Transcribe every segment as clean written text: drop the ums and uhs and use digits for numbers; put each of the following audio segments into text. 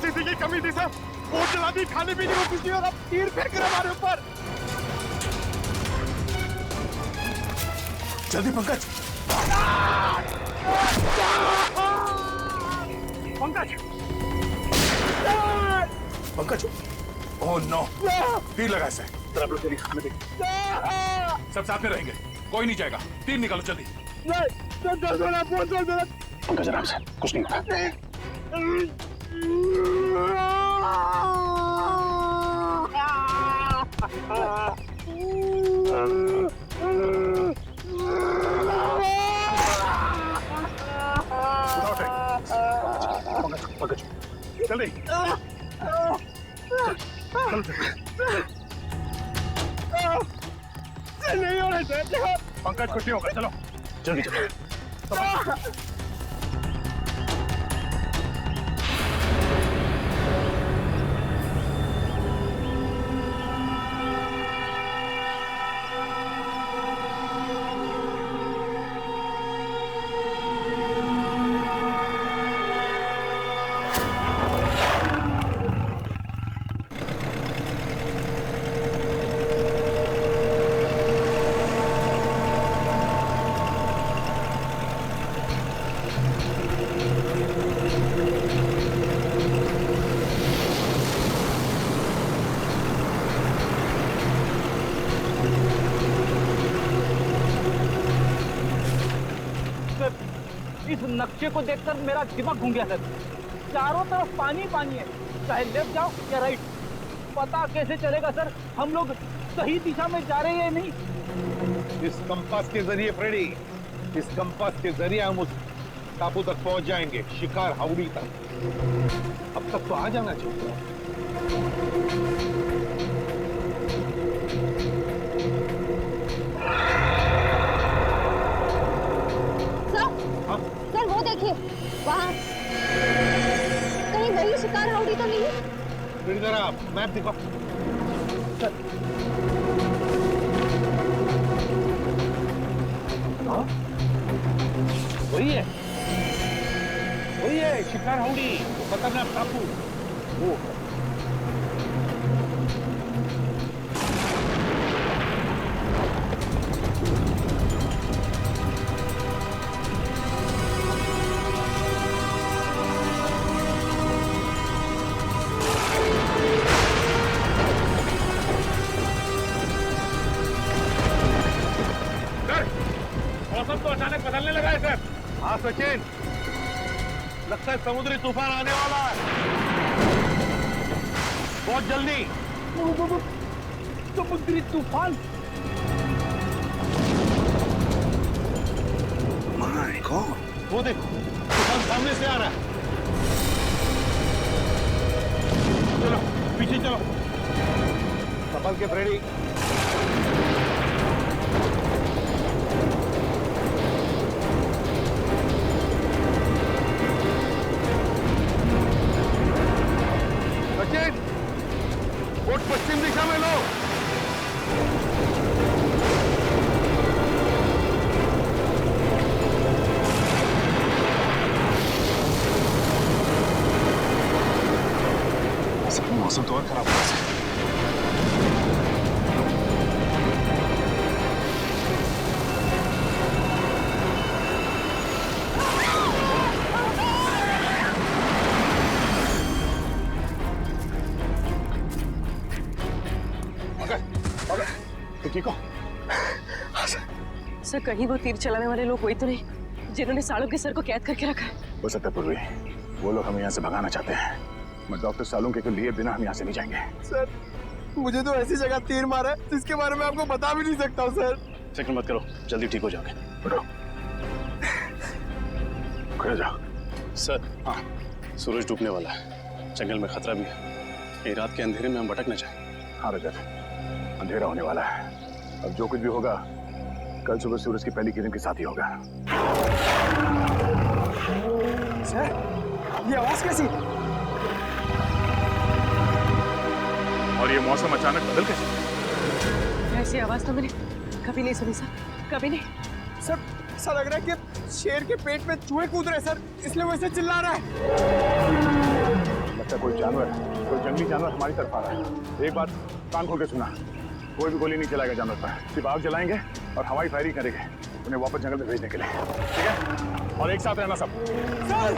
Capacity की कमी थी सर। वो चला दी, खाने पीने को कुछ नहीं और अब तीर फेंक कर हमारे ऊपर। जल्दी पंकज। पंकज पंकज, ओह नो, तीर लगा इसे। आप लोग तेरी खाने देख। सब साथ में रहेंगे, कोई नहीं जाएगा। तीर निकालो जल्दी। पंकज आराम से, कुछ नहीं होता। पंकज जल्दी नहीं हो रहा सर। पंकज कुछ नहीं होगा, चलो जल्दी चलो। इस नक्शे को देखकर मेरा दिमाग घूम गया सर। चारों तरफ पानी पानी है, चाहे लेफ्ट जाओ या राइट, पता कैसे चलेगा सर हम लोग सही दिशा में जा रहे हैं या नहीं। इस कंपास के जरिए फ्रेडी, इस कंपास के जरिए हम उस टापू तक पहुंच जाएंगे, शिकार हाउड़ी तक। अब तक तो आ जाना चाहिए। सर वो देखिए वहाँ, कहीं वही शिकार हाउड़ी तो नहीं है? इधर आप मैप दिखाओ। वही है, वही है शिकार हाउड़ी, वो खतरनाक टापू। वो मौसम तो अचानक बदलने लगा है सर। हाँ सचिन, लगता है समुद्री तूफान आने वाला है बहुत जल्दी। समुद्री तूफान? माय गॉड, वो देखो तूफान सामने से आ रहा है। चलो पीछे चलो, संभल के फ्रेडी। बोट पश्चिम दिशा में लो। मौसम तो और खराब हो रहा है। ठीक हो? सर कहीं वो तीर चलाने वाले लोग वही तो नहीं जिन्होंने सालों के सर को कैद करके रखा है? हो सकता है पूर्वी, वो लोग हमें यहाँ से भगाना चाहते हैं। मैं डॉक्टर सालुंके को लिए बिना हम यहाँ से नहीं जाएंगे। सर मुझे तो ऐसी जगह तीर मारा है जिसके बारे में आपको बता भी नहीं सकता हूँ सर। फिक्र मत करो, जल्दी ठीक हो जाओगे। उठो, खड़े जाओ। सर हाँ, सूरज डूबने वाला है, जंगल में खतरा भी है। ये रात के अंधेरे में हम भटक न जाए। हाँ रजत, अंधेरा होने वाला है। अब जो कुछ भी होगा कल सुबह सूरज की पहली किरण के साथ ही होगा। सर ये आवाज कैसी? और ये मौसम अचानक बदल कैसे? ऐसी आवाज तो मैंने कभी नहीं सुनी सर, कभी नहीं। सर ऐसा लग रहा है कि शेर के पेट में चूहे कूद रहे सर, इसलिए वो ऐसे चिल्ला रहा है। लगता है कोई जानवर, कोई जंगली जानवर हमारी तरफ आ रहा है। एक बात कान खोल के सुना, कोई भी गोली नहीं चलाएगा जानवर पर, सिर्फ आग जलाएंगे और हवाई फायरिंग करेंगे उन्हें वापस जंगल में भेजने के लिए, ठीक है? और एक साथ रहना सब। सर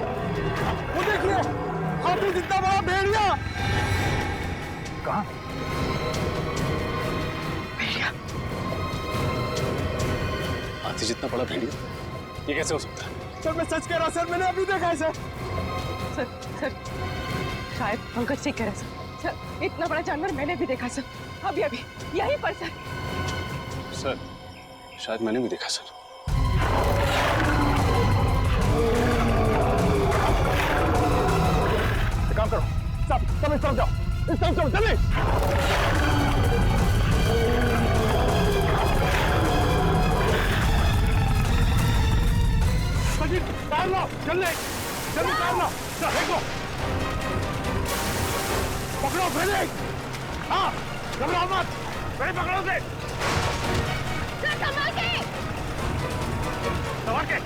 वो देखिए, हाथी जितना बड़ा भेड़िया। कहाँ? हाथी जितना बड़ा भेड़िया, ये कैसे हो सकता है? सर मैं सच कह रहा हूँ सर, मैंने अभी देखा है सर। सर शायद पंकज से कह रहा सर, इतना बड़ा जानवर मैंने भी देखा सर, अभी यहीं पर सर। सर शायद मैंने भी देखा सर। एक काम करो, सब इस तरफ जाओ, इस तरफ जाओ, जल्दी। कार लो, जल्दी जल्दी कार लो, देखो पकड़ो फ्रेडी। हाँ घबराओ मत, फ्रेडी पकड़ो से। संभाल के। संभाल के।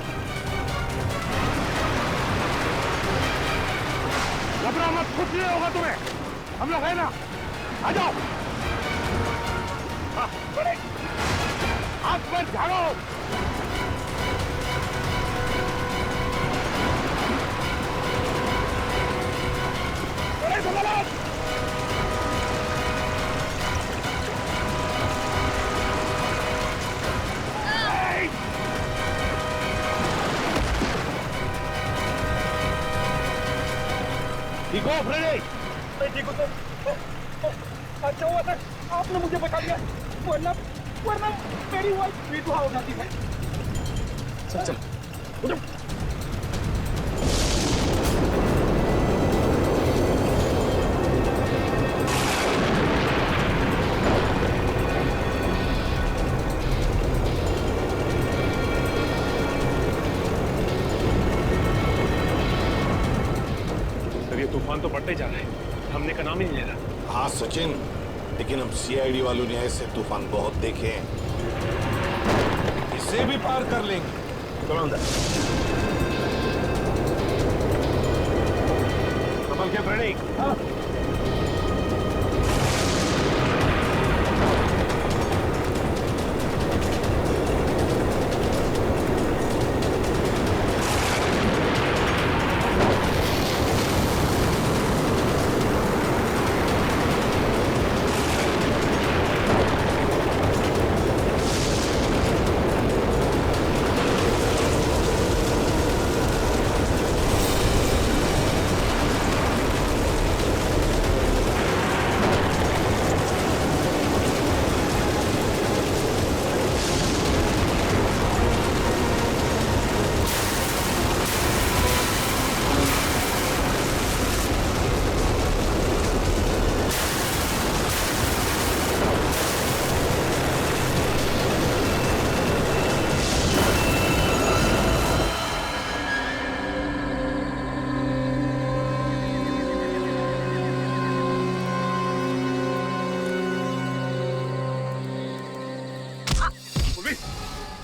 घबराओ मत, कुछ नहीं होगा तुम्हें, हम लोग है ना, आ जाओ। हाँ फ्रेडी, हाथ पर झाड़ो। ठीक हो फ्रेडी? मैं ठीक हूँ सर। अच्छा हुआ सर आपने मुझे बता दिया, वरना मेरी वाइफ विधवा हो जाती है। चल चल उठो। तूफान तो बढ़ते जा रहा है, हमने का नाम ही नहीं ले रहा। हाँ सचिन, लेकिन हम सीआईडी वालों ने ऐसे तूफान बहुत देखे हैं, इसे भी पार कर लेंगे। चलो अंदर। संभल के फ्रेडी। हाँ।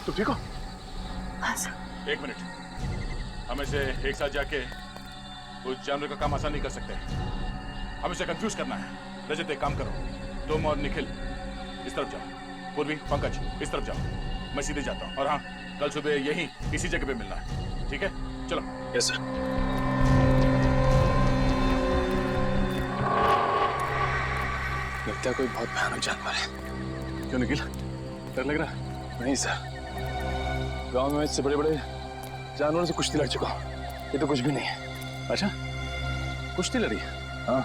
तुम ठीक हो? हाँ सर। एक मिनट, हम इसे एक साथ जाके उस जानवर का काम आसान नहीं कर सकते, हम इसे कंफ्यूज करना है। रजत एक काम करो, तुम और निखिल इस तरफ जाओ, पूर्वी पंकज इस तरफ जाओ, मैं सीधे जाता हूँ। और हाँ, कल सुबह यहीं इसी जगह पे मिलना है, ठीक है? चलो। Yes sir. लगता है कोई बहुत भयानक जानवर है। क्यों निखिल, डर लग रहा है? नहीं सर, गांव में इससे बड़े बड़े जानवरों से कुश्ती लड़ चुका हूं, ये तो कुछ भी नहीं है। अच्छा, कुश्ती लड़ी? हाँ,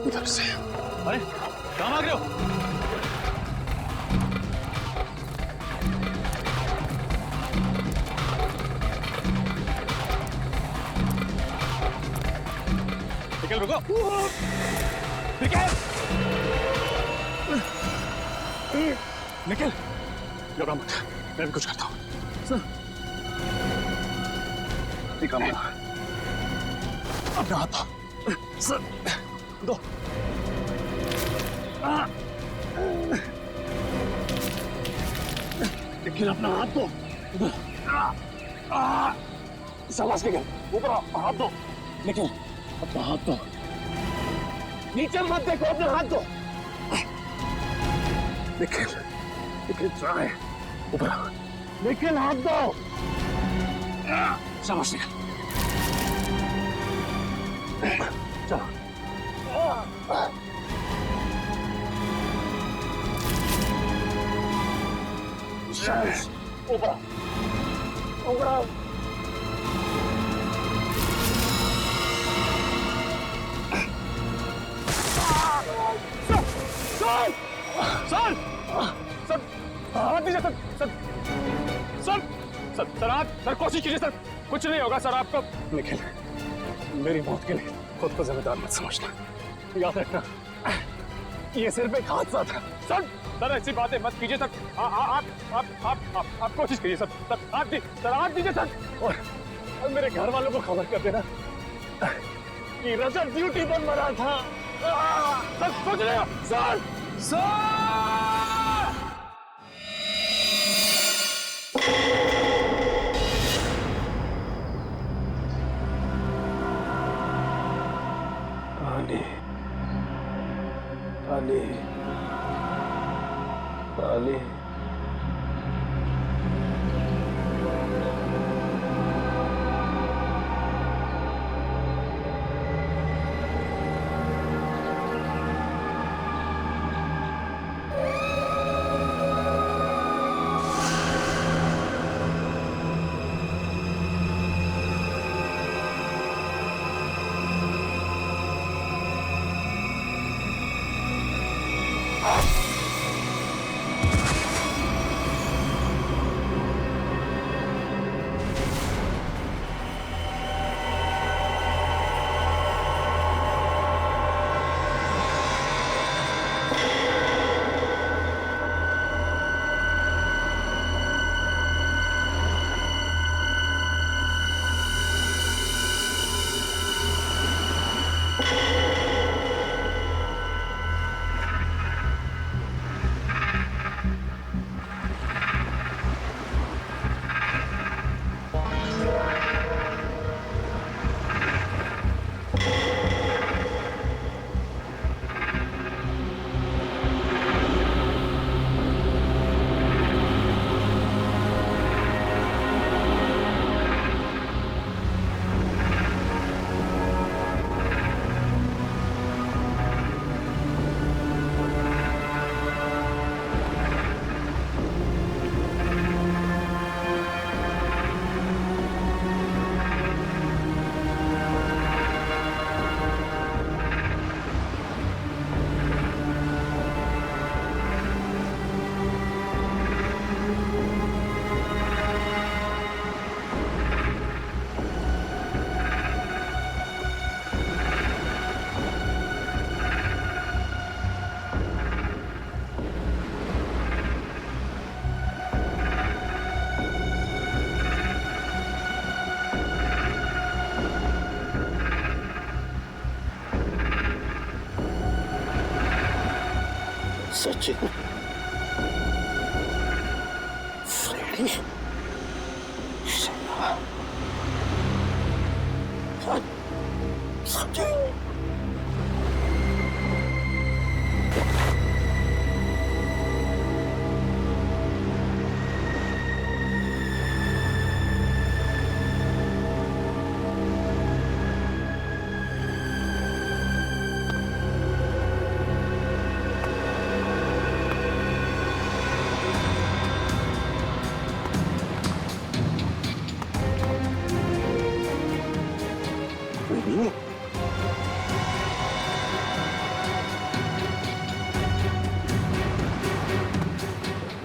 उधर से। अरे कहाँ भाग रहे हो? निकल, रुको। निकल, घबरा मत, मैं भी कुछ करता हूँ। ठीक काम करो। अपना हाथ सर दो। निखिल अपना हाथ दो। शाबाश निखिल, ऊपर हाथ दो। निखिल अपना हाथ दो। नीचे मत देखो, अपने हाथ दो। निखिल निखिल ट्राई ऊपर आओ। निखिल हाथ दो। शाबाश निखिल। चलो शाबाश ऊपर ऊपर आओ। सर सर सर हाथ दीजिए sir sir sir sir sir आप सर कोशिश कीजिए सर, कुछ नहीं होगा सर आपको। निखिल मेरी मौत के लिए खुद को जिम्मेदार मत समझना, याद रखना ये सिर्फ एक हादसा था। सर सर ऐसी बातें मत कीजिए सर, आप कोशिश कीजिए सर। सर हाथ दीजिए सर, और मेरे घर वालों को खबर कर देना कि रजत ड्यूटी पर मरा था। सर सोच रहे हो सर सर पानी पानी पानी Sachin ready Sachin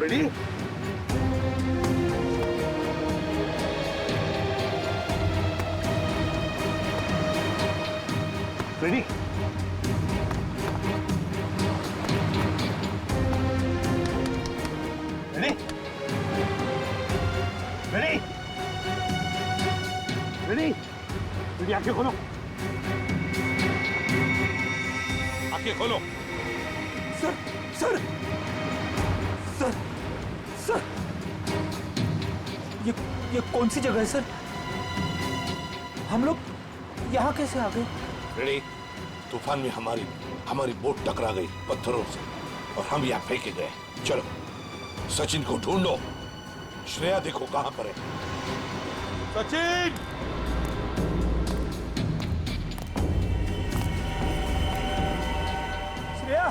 ready ready ready ready ready ready आंखें खोलो आंखें खोलो। सर सर सर सर ये कौन सी जगह है सर? हम लोग यहाँ कैसे आ गए? रेडी, तूफान में हमारी बोट टकरा गई पत्थरों से और हम यहाँ फेंके गए। चलो सचिन को ढूंढो। श्रेया देखो कहाँ पर है। सचिन! श्रेया!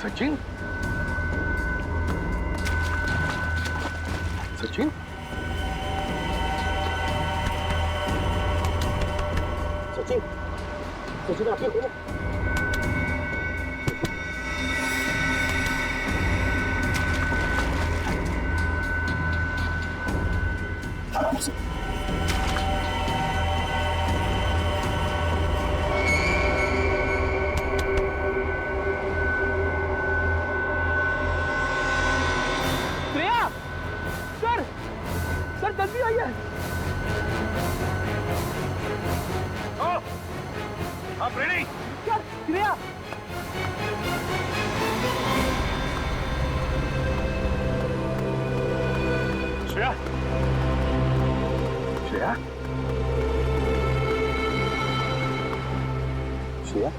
सचिन? सचिन? सचिन? सचिन आप ठीक हो? श्रेया! सर! सर जल्दी आइए! आप रेडी? सर श्रेया! श्रेया, श्रेया, श्रेया?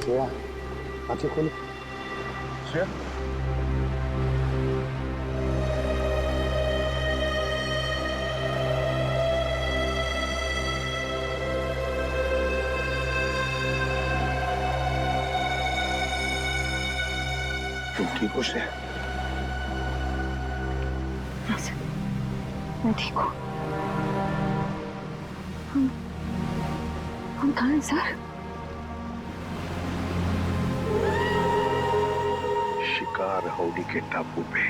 श्रेया आंखें खोलो। श्रेया, तुम ठीक हो श्रेया? हाँ सर, मैं ठीक हूँ। हम कहाँ हैं सर? शिकार हाउडी के टापू पे।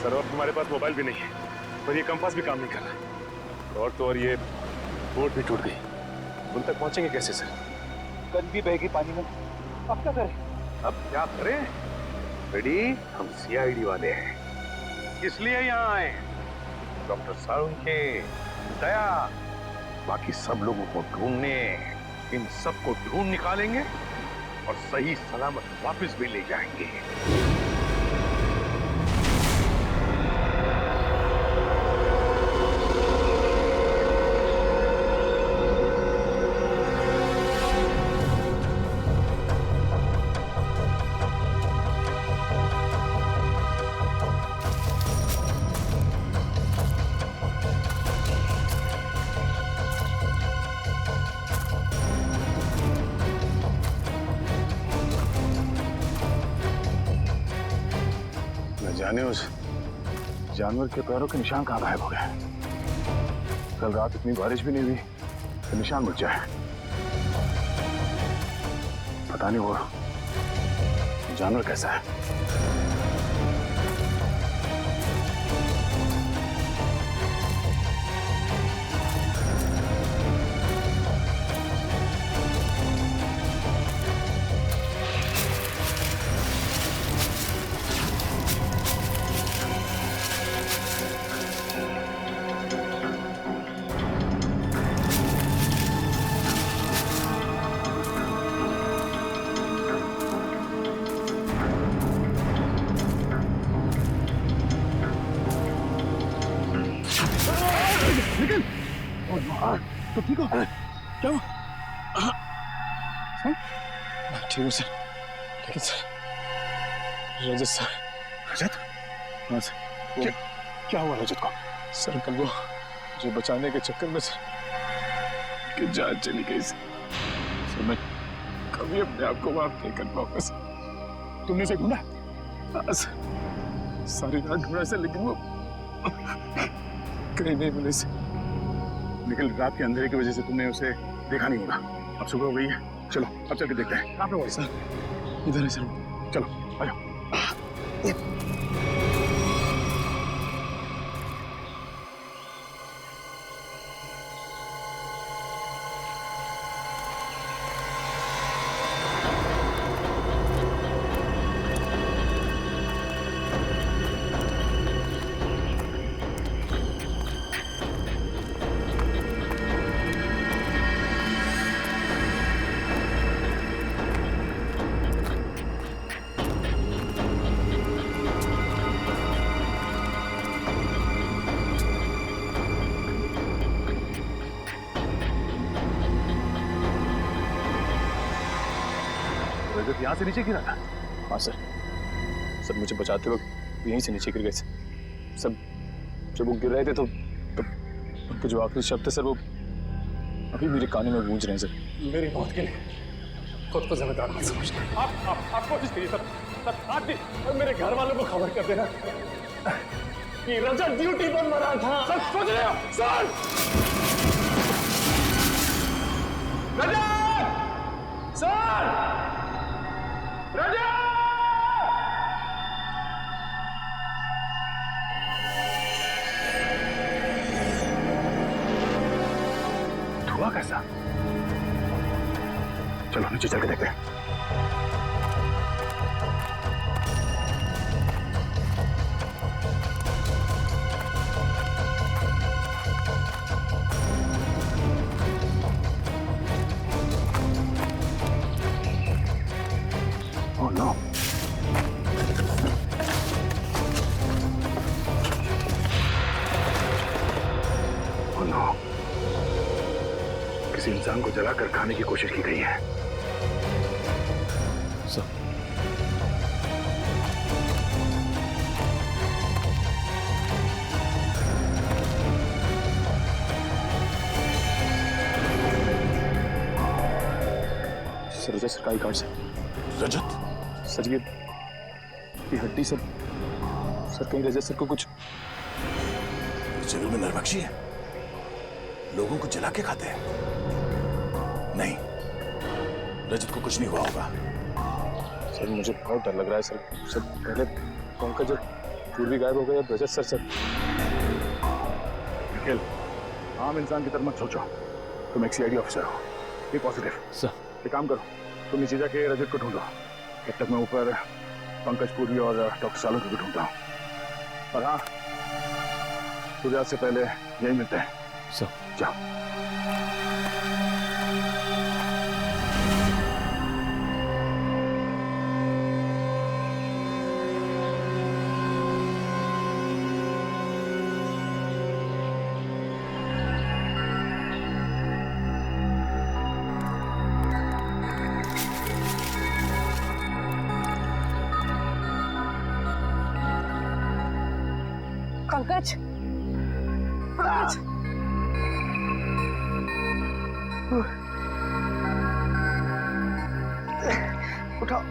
सर अब तुम्हारे पास मोबाइल भी नहीं है और ये कंपास भी काम नहीं कर रहा। और तो और ये बोट भी टूट गई। उन तक पहुंचेंगे कैसे सर? गन भी बहेगी पानी में। अब क्या करें? अब क्या करें? रेडी? हम सीआईडी वाले हैं, इसलिए यहाँ आए। डॉक्टर सारुण के दया, बाकी सब लोगों को ढूंढने, इन सबको ढूंढ निकालेंगे और सही सलामत वापस भी ले जाएंगे। जाने उस जानवर के पैरों के निशान कहाँ गायब हो गए। कल रात इतनी बारिश भी नहीं हुई तो निशान मिट जाए। पता नहीं वो जानवर कैसा है। तो ठीक हो? क्या हुआ? ठीक हूँ सर, लेकिन सर रजत सर। रजत? हाँ सर। क्या हुआ रजत को? सर कल वो मुझे बचाने के चक्कर में सर कि जान चली गई सर। मैं कभी अपने आप को माफ नहीं कर पाऊंगा सर। तुमने उसे ढूंढा? हाँ सर, सारी रात ढूंढा सर, लेकिन वो कहीं नहीं मिले सर। लेकिन रात के अंधेरे की वजह से तुमने उसे देखा नहीं होगा। अब सुबह हो गई है, चलो अब चल के देखते हैं। कहाँ पे हुआ सर? इधर है सर। चलो आ जाओ। रजत यहाँ से नीचे गिरा था? हाँ सर, सर मुझे बचाते वक्त यहीं से नीचे गिर गए सर। जब वो गिर रहे थे तो उनके जो आखिरी शब्द थे सर, वो अभी मेरे कानों में गूंज रहे हैं सर। मेरी मौत के लिए खुद को जिम्मेदार मत समझना। आप कोशिश करिए सर, आप भी मेरे घर वालों को खबर कर देना कि रजत ड्यूटी पर मरा था। सर सोच रहे हो? सर रजत! सर रजत! धुआं कैसा? चलो नीचे चल के देखते हैं। Oh no! Oh no! किसी इंसान को जलाकर खाने की कोशिश की गई है। सर सर रजत सरकारी कार्ड से। रजत? सर ये हड्डी सर कहीं रजत सर को कुछ। जंगल में नरभक्षी है, लोगों को जला के खाते हैं। नहीं, रजत को कुछ नहीं हुआ होगा। सर मुझे बहुत डर लग रहा है सर। सर पहले पंकज जब पूर्वी गायब हो गया, अब रजत सर। निखिल, आम इंसान की तरह मत सोचो। तुम एक सीआईडी ऑफिसर हो, बी पॉजिटिव। सर एक काम करो, तुम नीचे जाके रजत को ढूंढो, तब तक मैं ऊपर पंकज पूर्वी और डॉक्टर सालों को भी ढूंढता हूँ। और हाँ, सूर्यास्त से पहले यही मिलते हैं। सर जाओ। पंकज, पंकज, उठाओ।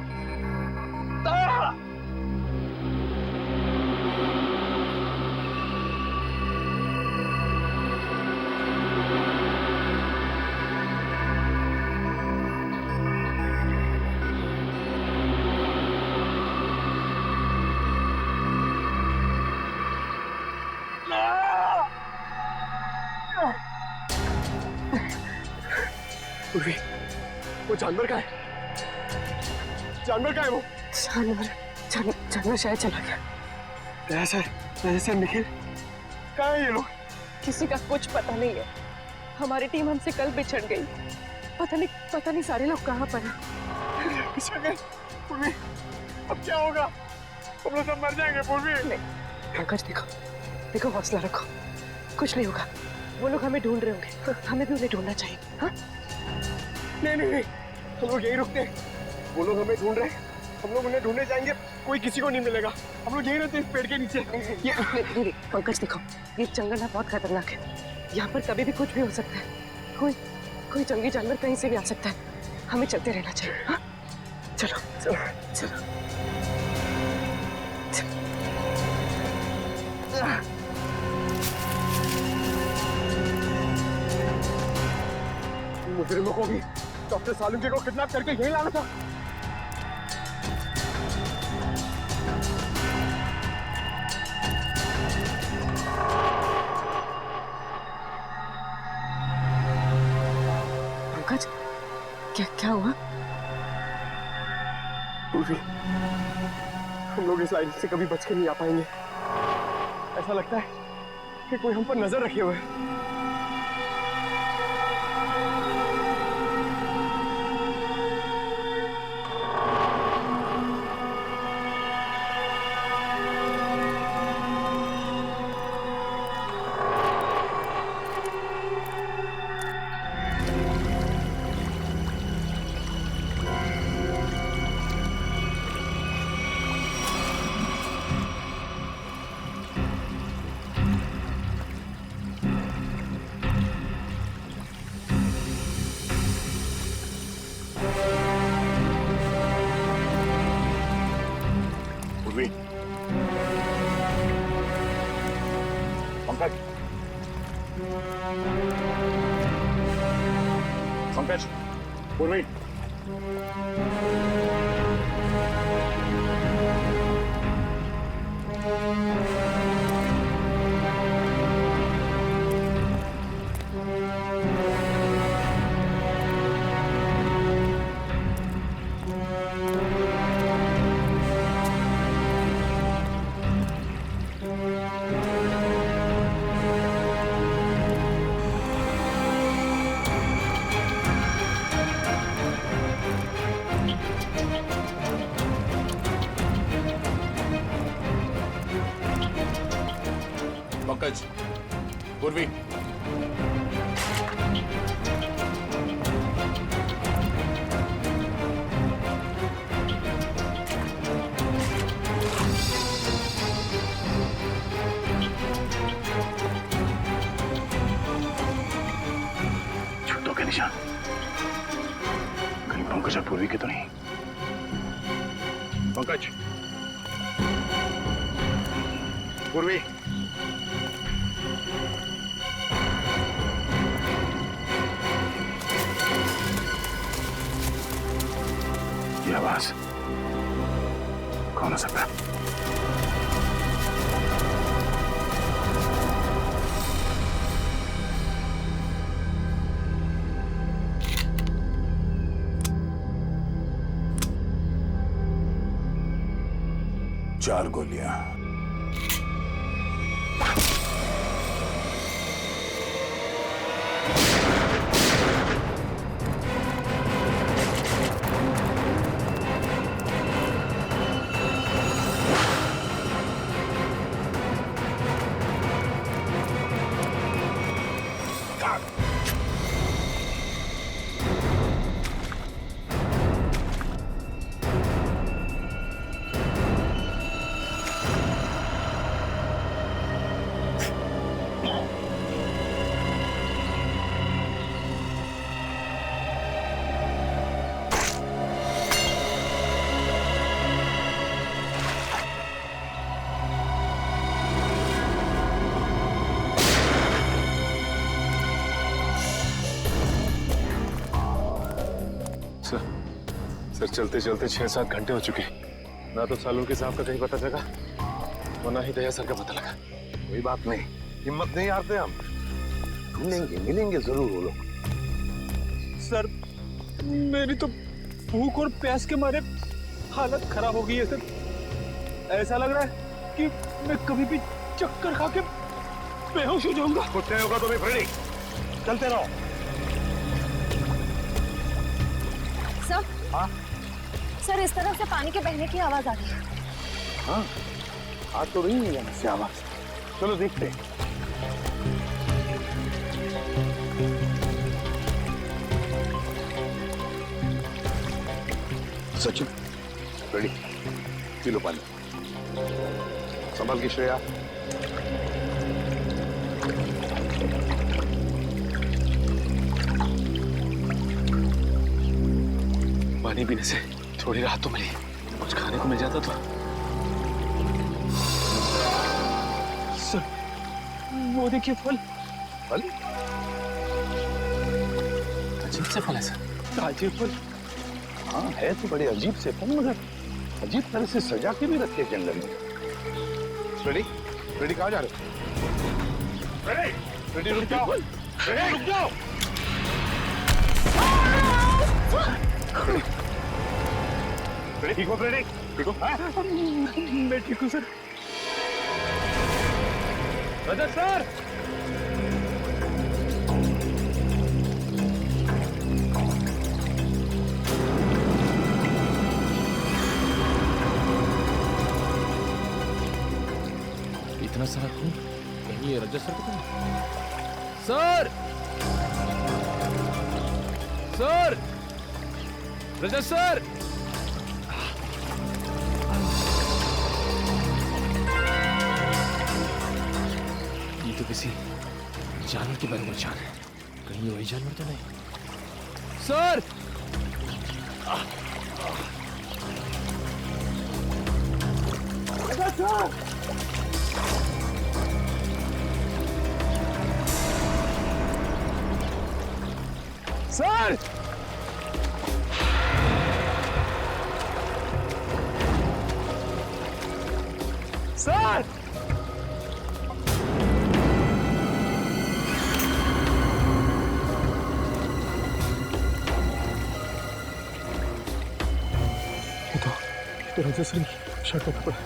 पूर्वी, वो जानवर का है? जानवर का है वो? जानवर शायद चला गया। सर निखिल, कहाँ है ये लोग? किसी का कुछ पता नहीं है। हमारी टीम हमसे कल बिछड़ गई। पता नहीं सारे लोग कहाँ पर हैं। बिछड़ गए? पूर्वी, अब क्या होगा? हम लोग सब मर जाएंगे पूर्वी। नहीं पंकज, देखो हौसला रखो, कुछ नहीं होगा। वो लोग हमें ढूंढ रहे होंगे, हमें भी उन्हें ढूंढना चाहिए। हाँ? नहीं, हम लोग यहीं रुकते हैं। वो लोग हमें ढूंढ रहे हैं, हम लोग उन्हें ढूंढने जाएंगे, कोई किसी को नहीं मिलेगा। हम लोग यहीं रहते हैं, इस पेड़ के नीचे। नहीं, पंकज देखो, ये जंगल ना बहुत खतरनाक है। यहाँ पर कभी भी कुछ भी हो सकता है। कोई जंगली जानवर कहीं से भी आ सकता है। हमें चलते रहना चाहिए। हाँ? चलो। मुजरिमों को भी डॉक्टर सालुंके को किडनैप करके यहीं लाना था। पंकज, क्या हुआ? पूर्वी, हम लोग इस लाइन से कभी बच के नहीं आ पाएंगे। ऐसा लगता है कि कोई हम पर नजर रखे हुए है। पंकज, पूर्वी, पंकज, पूर्वी, छुट्टों के निशान कहीं पंकज और पूर्वी के तो नहीं। पंकज, पूर्वी, ये आवाज कौन हो सकता है? चार गोलियां। सर चलते चलते 6-7 घंटे हो चुके। ना तो सालू के साहब का कहीं पता लगा और ना ही दया सर का पता लगा। कोई बात नहीं, हिम्मत नहीं हारते हम, ढूंढेंगे, मिलेंगे जरूर वो लोग। सर मेरी तो भूख और प्यास के मारे हालत खराब हो गई है सर। ऐसा लग रहा है कि मैं कभी भी चक्कर खा के बेहोश हो जाऊंगा। कुछ नहीं होगा तुम्हें फ्रेडी, चलते रहो। सर, हाँ सर इस तरफ से पानी के बहने की आवाज आ रही है। हाँ, आ तो रही है यहाँ से आवाज। चलो देखते हैं। सचिन, रेडी, पी लो पानी। संभल की श्रेया। पानी पीने से थोड़ी राहत तो मिली, कुछ खाने को मिल जाता तो। सर वो देखिए फल। फल? अजीब से फल है सर। ताजे फल। हाँ है तो बड़े अजीब से फल, मगर अजीब तरह से सजा के भी रखे जंगल में। रेडी, रेडी कहाँ जा रहे हो? रेडी, रेडी रुक जाओ, रेडी रुक जाओ। रेडी ठीक हो? रेडी ठीक हो? मैं ठीक हूँ सर। रजत सर, इतना सारा खून, कहीं ये रजत सर को सर, सर, रजत सर, ये तो किसी जानवर के बराबर जान है। कहीं ये वही जानवर तो नहीं? सर, रजत सर, सर सर तो राजेश्वरी शर्ट का कपड़ा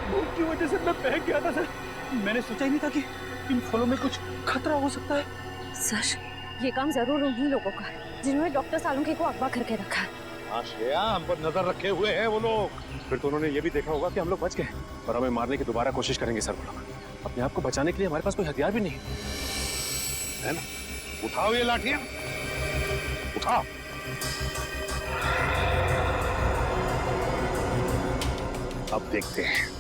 भूख की वजह से मैं बह गया था सर। मैंने सोचा ही नहीं था कि इन फलों में कुछ खतरा हो सकता है। सर ये काम जरूर उन्हीं लोगों का है जिन्होंने डॉक्टर सालुंखे को अगवा करके रखा है। हाँ श्रेया, हम पर नजर रखे हुए हैं वो लोग। फिर तो उन्होंने ये भी देखा होगा कि हम लोग बच गए और हमें मारने की दोबारा कोशिश करेंगे सर। वो लोग अपने आप को बचाने के लिए हमारे पास कोई हथियार भी नहीं है ना? उठाओ ये लाठियां, उठाओ। अब देखते हैं।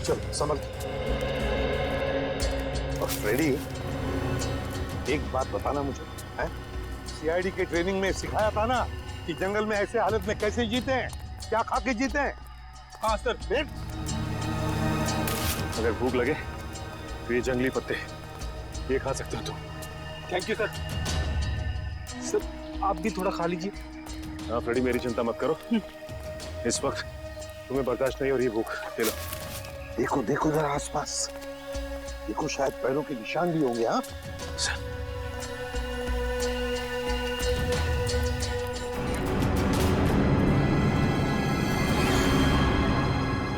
चल संभल। और फ्रेडी, एक बात बताना मुझे, हैं? सीआईडी के ट्रेनिंग में सिखाया था ना कि जंगल में ऐसे हालत में कैसे जीते हैं, क्या खा के जीते हैं? हाँ सर। फिर अगर भूख लगे तो ये जंगली पत्ते ये खा सकते हो तुम। Thank you sir. सर आप भी थोड़ा खा लीजिए। हाँ फ्रेडी, मेरी चिंता मत करो, इस वक्त तुम्हें बर्दाश्त नहीं हो रही भूख। ले लो। देखो देखो जरा आसपास, देखो शायद पैरों के निशान भी होंगे। हाँ सर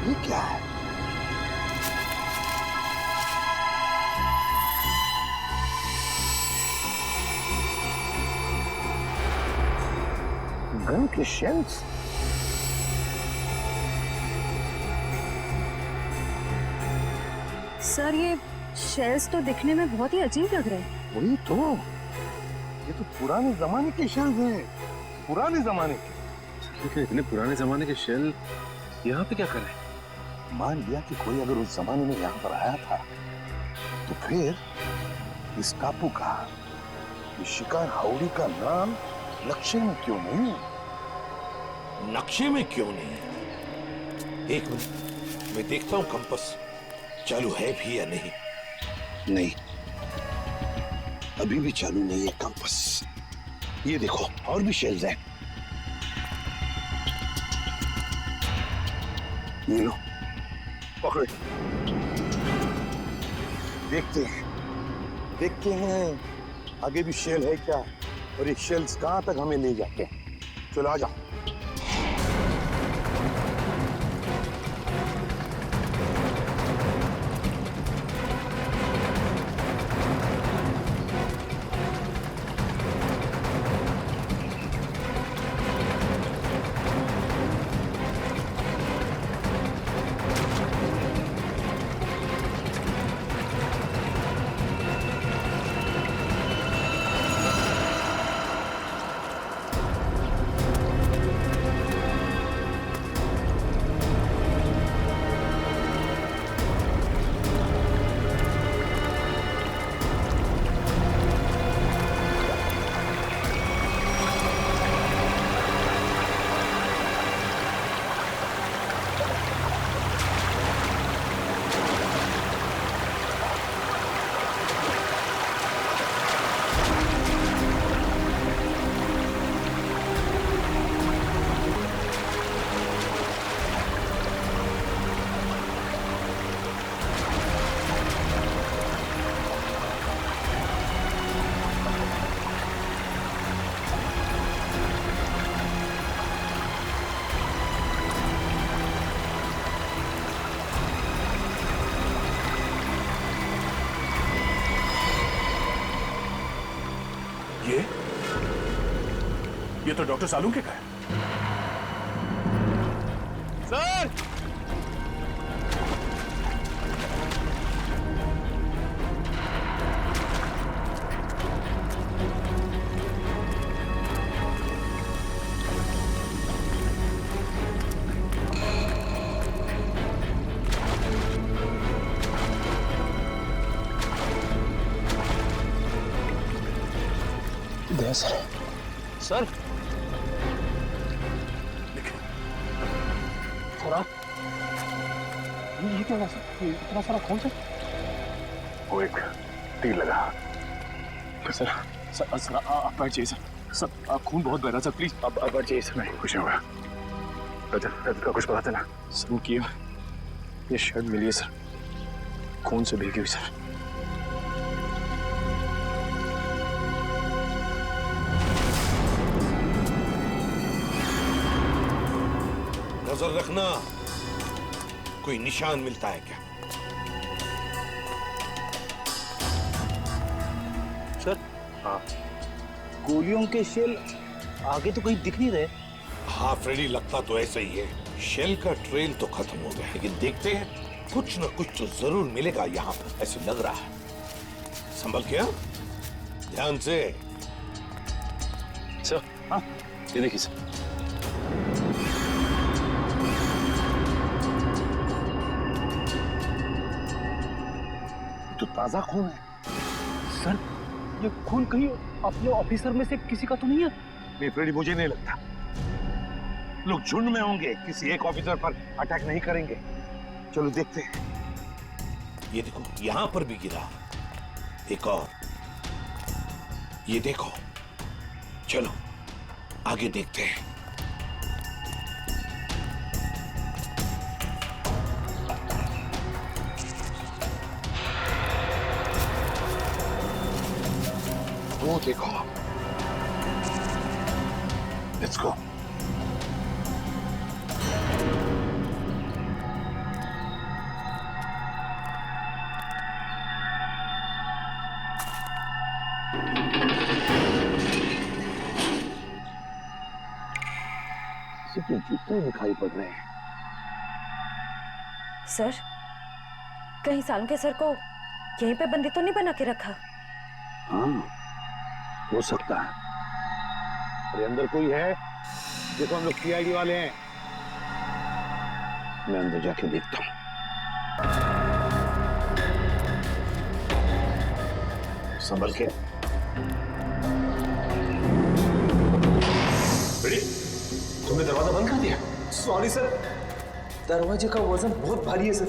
ये क्या है? गन के शेल्स? सर ये शेल्स तो दिखने में बहुत ही अजीब लग रहे हैं। वही तो, ये तो पुराने जमाने के शेल्स हैं, पुराने जमाने के। लेकिन इतने पुराने जमाने के शेल यहाँ पे क्या कर रहे हैं? मान लिया कि कोई अगर उस जमाने में यहाँ पर आया था, तो फिर इस टापू का, इस शिकार हाउड़ी का नाम नक्शे में क्यों नहीं? नक्शे में क्यों नहीं? एक मिनट, मैं देखता हूं कंपास चालू है भी या नहीं। नहीं, अभी भी चालू नहीं है कंपास। ये देखो और भी शेल्स हैं। ये लो, पकड़ो। देखते हैं आगे भी शेल है क्या, और ये शेल्स कहां तक हमें ले जाते हैं। चलो आ जाओ। ये तो डॉक्टर सालुंखे का है। सर गया सर। सर सर आप ये क्या हुआ सर? ये इतना सारा खून सर? वो एक तीर लगा। सर सर सर आप बैठ जाइए सर। सर खून बहुत बह रहा सर, प्लीज आप बैठ जाइए सर। नहीं कुछ नहीं होगा। रजत का कुछ पता चला? सर उनकी ये शर्ट मिली है सर, खून से भीगी हुई सर। नजर रखना, कोई निशान मिलता है क्या? सर हाँ, गोलियों के शेल आगे तो कहीं दिख नहीं रहे। हाँ फ्रेडी, लगता तो ऐसा ही है। शेल का ट्रेल तो खत्म हो गया, लेकिन देखते हैं कुछ न कुछ तो जरूर मिलेगा यहाँ पर, ऐसे लग रहा है। संभल के, ध्यान से। सर हाँ, ये देखिए सर। तो ताजा खून है। सर ये खून कहीं अपने ऑफिसर में से किसी का तो नहीं है? नहीं फ्रेडी, मुझे नहीं लगता। लोग झुंड में होंगे, किसी एक ऑफिसर पर अटैक नहीं करेंगे। चलो देखते हैं। ये देखो, यहां पर भी गिरा एक और। ये देखो, चलो आगे देखते हैं। वो देखो, लेट्स गो। सिर्फ जूते दिखाई पड़ रहे हैं। सर, कहीं सालम के सर को यहीं पे बंदी तो नहीं बना के रखा? हाँ, हो सकता है। अरे अंदर कोई है? देखो, हम लोग सीआईडी वाले हैं। मैं अंदर जाके देखता हूँ। संभल के। तुमने दरवाजा बंद कर दिया? सॉरी सर, दरवाजे का वजन बहुत भारी है सर।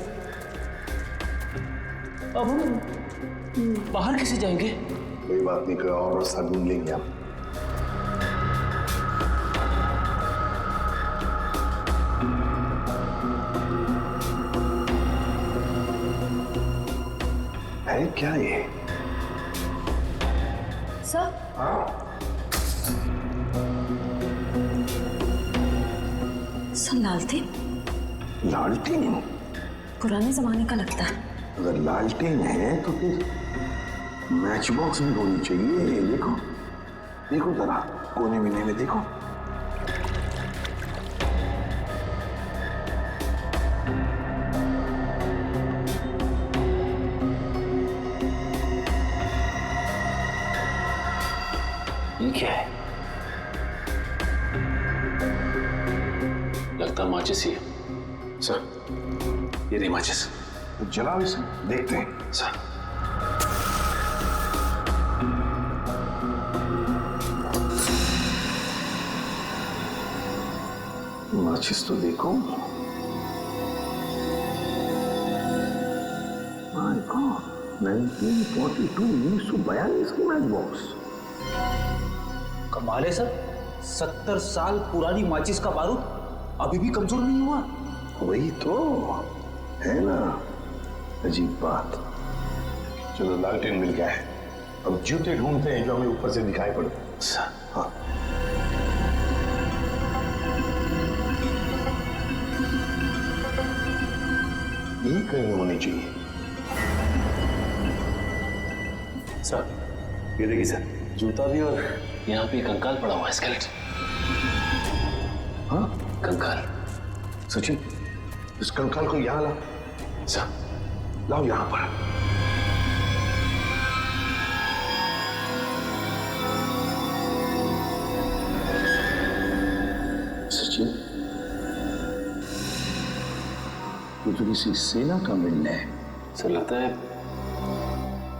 अब हम बाहर कैसे जाएंगे? कोई बात नहीं, कोई और रास्ता ढूंढ लेंगे हम। है क्या ये? सर सर, लालटेन लालटेन? पुराने जमाने का लगता है। अगर लालटेन है तो फिर मैच बॉक्स भी होनी चाहिए। देखो देखो जरा, कोने में देखो। ये क्या है? लगता माचिस ही है। सर ये नहीं माचिस। तो जलाओ इसे, देखते हैं। सर माचिस तो देखो। माय गॉड, 1942 की मैच बॉक्स। कमाल है सर, 70 साल पुरानी माचिस का बारूद अभी भी कमजोर नहीं हुआ। वही तो है ना, अजीब बात। चलो लालटेन मिल गया है, अब जूते ढूंढते हैं जो हमें ऊपर से दिखाई पड़े। हाँ, यही कहीं होनी चाहिए। सर ये देखिए सर, जूता भी और यहाँ पे कंकाल पड़ा हुआ है, स्केलेटन। हाँ कंकाल। सचिन, इस कंकाल को यहाँ ला। सर लाओ यहाँ पर। सचिन, ये तो किसी सेना का मिलना है। सर लगता है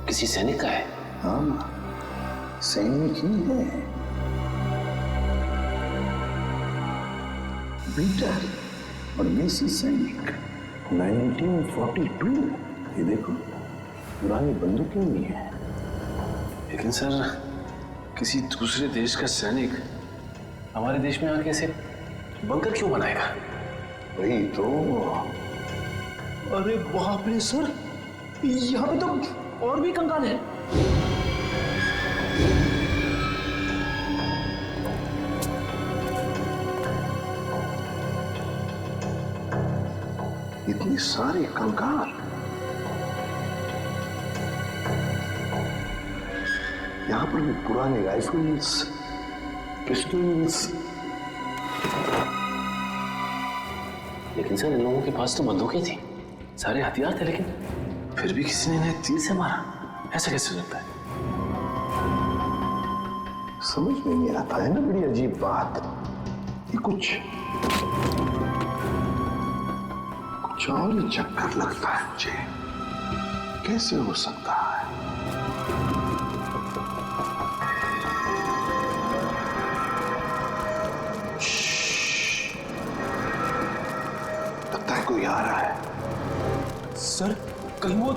किसी सैनिक का है। हाँ, सैनिक ही है। बीटर और मेसी सैनिक 1942। ये देखो पुरानी बंदूकें भी हैं। लेकिन सर किसी दूसरे देश का सैनिक हमारे देश में आके ऐसे बंकर क्यों बनाएगा? वही तो। अरे बाप रे सर, यहाँ पे तो और भी कंकाल है। इतने सारे कंकाल। यहाँ पर भी पुराने राइफल्स, पिस्टल्स। लेकिन सर इन लोगों के पास तो बंदूकें थी, सारे हथियार थे, लेकिन फिर भी किसी ने इन्हें तीर से मारा। ऐसा कैसे हो सकता है? समझ में नहीं आता है ना, बड़ी अजीब बात। ये कुछ और ही चक्कर लगता है मुझे। कैसे हो सकता है? लगता है कोई आ रहा है। सर कहीं वो